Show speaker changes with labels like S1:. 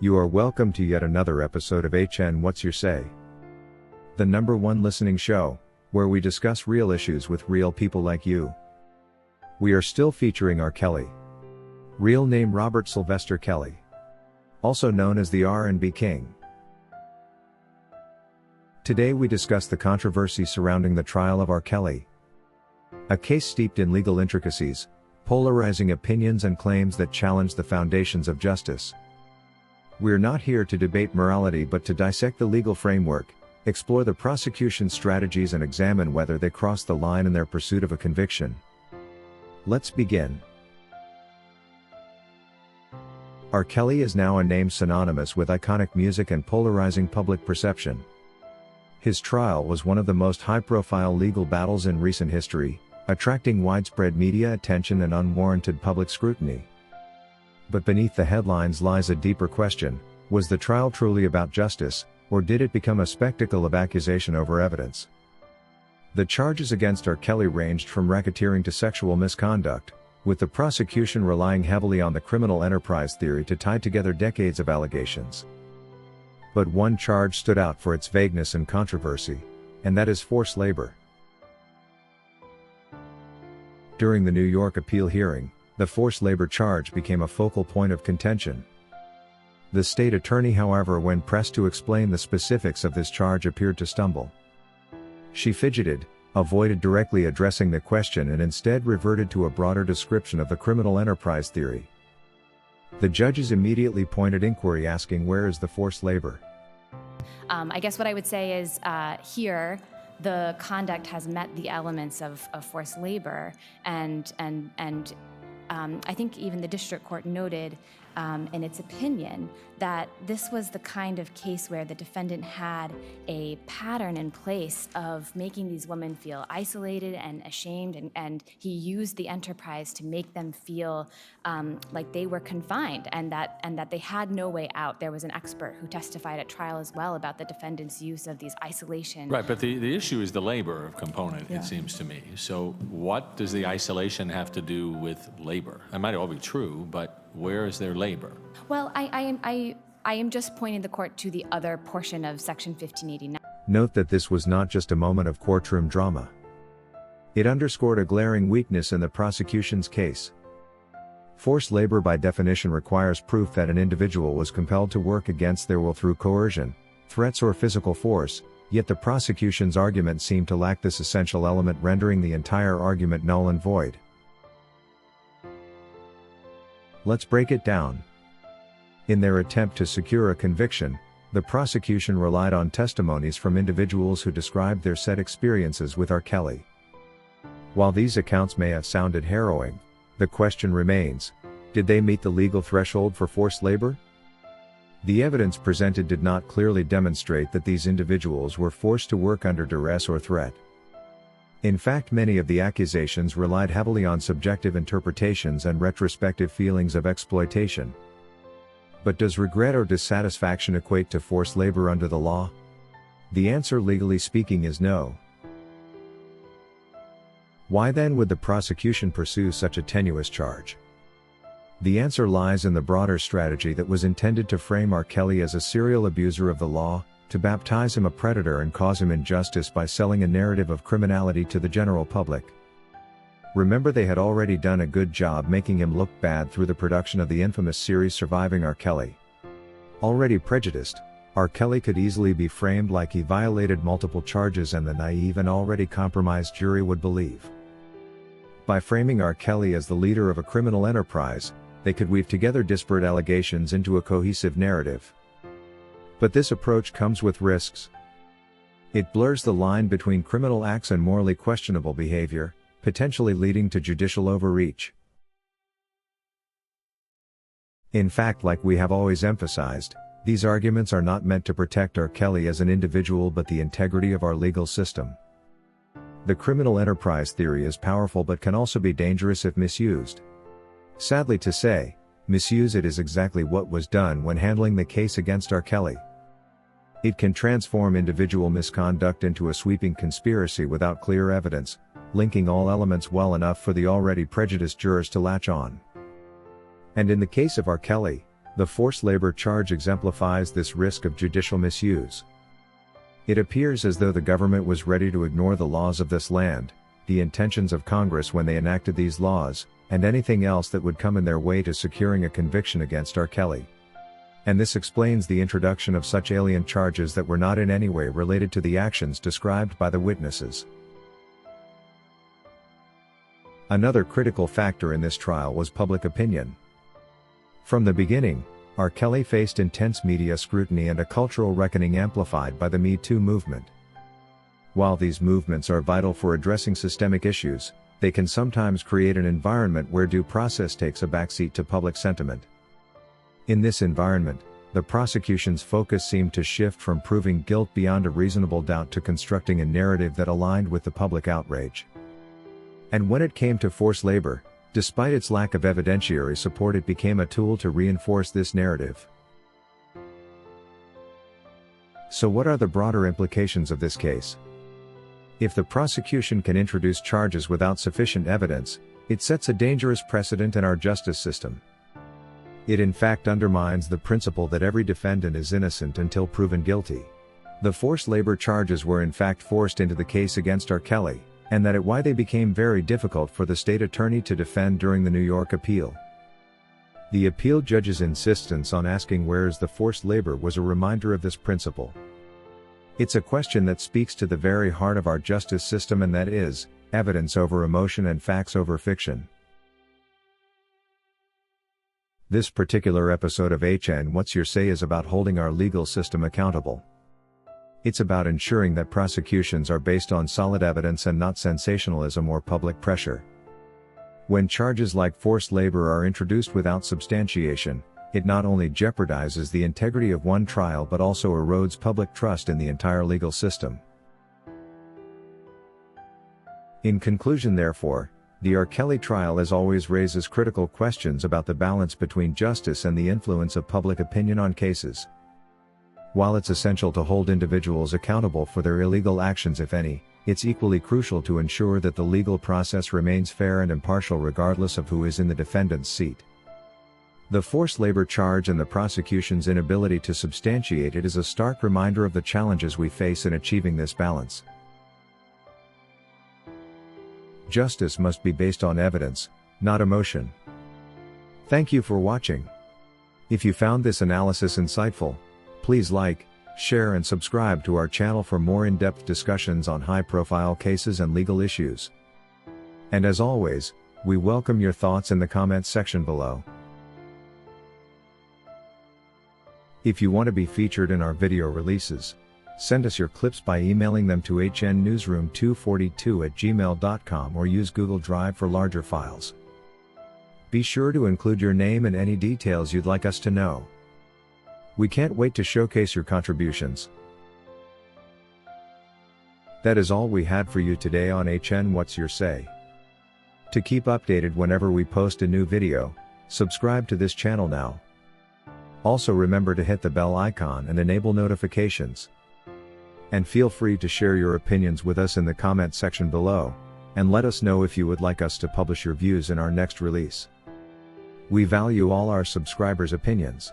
S1: You are welcome to yet another episode of HN What's Your Say? The #1 listening show, where we discuss real issues with real people like you. We are still featuring R. Kelly. Real name Robert Sylvester Kelly. Also known as the R&B King. Today we discuss the controversy surrounding the trial of R. Kelly. A case steeped in legal intricacies, polarizing opinions and claims that challenge the foundations of justice. We're not here to debate morality but to dissect the legal framework, explore the prosecution's strategies and examine whether they cross the line in their pursuit of a conviction. Let's begin. R. Kelly is now a name synonymous with iconic music and polarizing public perception. His trial was one of the most high-profile legal battles in recent history, attracting widespread media attention and unwarranted public scrutiny. But beneath the headlines lies a deeper question: was the trial truly about justice, or did it become a spectacle of accusation over evidence? The charges against R. Kelly ranged from racketeering to sexual misconduct, with the prosecution relying heavily on the criminal enterprise theory to tie together decades of allegations. But one charge stood out for its vagueness and controversy, and that is forced labor. During the New York appeal hearing, the forced labor charge became a focal point of contention. The state attorney, however, when pressed to explain the specifics of this charge, appeared to stumble. She fidgeted, avoided directly addressing the question, and instead reverted to a broader description of the criminal enterprise theory. The judges immediately pointed inquiry, asking, where is the forced labor?
S2: I guess what I would say is here, the conduct has met the elements of forced labor, and I think even the district court noted in its opinion that this was the kind of case where the defendant had a pattern in place of making these women feel isolated and ashamed, and he used the enterprise to make them feel like they were confined and that they had no way out. There was an expert who testified at trial as well about the defendant's use of these isolation.
S3: Right, but the issue is the labor component, it seems to me. So what does the isolation have to do with labor? It might all be true, but where is their labor?
S2: Well, I am just pointing the court to the other portion of Section 1589.
S1: Note that this was not just a moment of courtroom drama. It underscored a glaring weakness in the prosecution's case. Forced labor by definition requires proof that an individual was compelled to work against their will through coercion, threats, or physical force, yet the prosecution's argument seemed to lack this essential element, rendering the entire argument null and void. Let's break it down. In their attempt to secure a conviction, the prosecution relied on testimonies from individuals who described their said experiences with R. Kelly. While these accounts may have sounded harrowing, the question remains: did they meet the legal threshold for forced labor? The evidence presented did not clearly demonstrate that these individuals were forced to work under duress or threat. In fact, many of the accusations relied heavily on subjective interpretations and retrospective feelings of exploitation. But does regret or dissatisfaction equate to forced labor under the law? The answer, legally speaking, is no. Why then would the prosecution pursue such a tenuous charge? The answer lies in the broader strategy that was intended to frame R. Kelly as a serial abuser of the law, to baptize him a predator and cause him injustice by selling a narrative of criminality to the general public. Remember, they had already done a good job making him look bad through the production of the infamous series Surviving R. Kelly. Already prejudiced, R. Kelly could easily be framed like he violated multiple charges, and the naive and already compromised jury would believe. By framing R. Kelly as the leader of a criminal enterprise, they could weave together disparate allegations into a cohesive narrative. But this approach comes with risks. It blurs the line between criminal acts and morally questionable behavior, potentially leading to judicial overreach. In fact, like we have always emphasized, these arguments are not meant to protect R. Kelly as an individual but the integrity of our legal system. The criminal enterprise theory is powerful but can also be dangerous if misused. Sadly to say, misuse it is exactly what was done when handling the case against R. Kelly. It can transform individual misconduct into a sweeping conspiracy without clear evidence, linking all elements well enough for the already prejudiced jurors to latch on. And in the case of R. Kelly, The forced labor charge exemplifies this risk of judicial misuse. It appears as though the government was ready to ignore the laws of this land, the intentions of Congress when they enacted these laws, and anything else that would come in their way to securing a conviction against R. Kelly. And this explains the introduction of such alien charges that were not in any way related to the actions described by the witnesses. Another critical factor in this trial was public opinion. From the beginning, R. Kelly faced intense media scrutiny and a cultural reckoning amplified by the Me Too movement. While these movements are vital for addressing systemic issues, they can sometimes create an environment where due process takes a backseat to public sentiment. In this environment, the prosecution's focus seemed to shift from proving guilt beyond a reasonable doubt to constructing a narrative that aligned with the public outrage. And when it came to forced labor, despite its lack of evidentiary support, it became a tool to reinforce this narrative. So what are the broader implications of this case? If the prosecution can introduce charges without sufficient evidence, it sets a dangerous precedent in our justice system. It in fact undermines the principle that every defendant is innocent until proven guilty. The forced labor charges were in fact forced into the case against R. Kelly, and that is why they became very difficult for the state attorney to defend during the New York appeal. The appeal judge's insistence on asking where is the forced labor was a reminder of this principle. It's a question that speaks to the very heart of our justice system, and that is, evidence over emotion and facts over fiction. This particular episode of HN What's Your Say is about holding our legal system accountable. It's about ensuring that prosecutions are based on solid evidence and not sensationalism or public pressure. When charges like forced labor are introduced without substantiation, it not only jeopardizes the integrity of one trial but also erodes public trust in the entire legal system. In conclusion, therefore, the R. Kelly trial as always raises critical questions about the balance between justice and the influence of public opinion on cases. While it's essential to hold individuals accountable for their illegal actions, if any, it's equally crucial to ensure that the legal process remains fair and impartial regardless of who is in the defendant's seat. The forced labor charge and the prosecution's inability to substantiate it is a stark reminder of the challenges we face in achieving this balance. Justice must be based on evidence, not emotion. Thank you for watching. If you found this analysis insightful, please like, share and subscribe to our channel for more in-depth discussions on high-profile cases and legal issues. And as always, we welcome your thoughts in the comments section below. If you want to be featured in our video releases, send us your clips by emailing them to hnnewsroom242@gmail.com or use Google Drive for larger files. Be sure to include your name and any details you'd like us to know. We can't wait to showcase your contributions. That is all we had for you today on HN What's Your Say. To keep updated whenever we post a new video, subscribe to this channel now. Also remember to hit the bell icon and enable notifications. And feel free to share your opinions with us in the comment section below, and let us know if you would like us to publish your views in our next release. We value all our subscribers' opinions.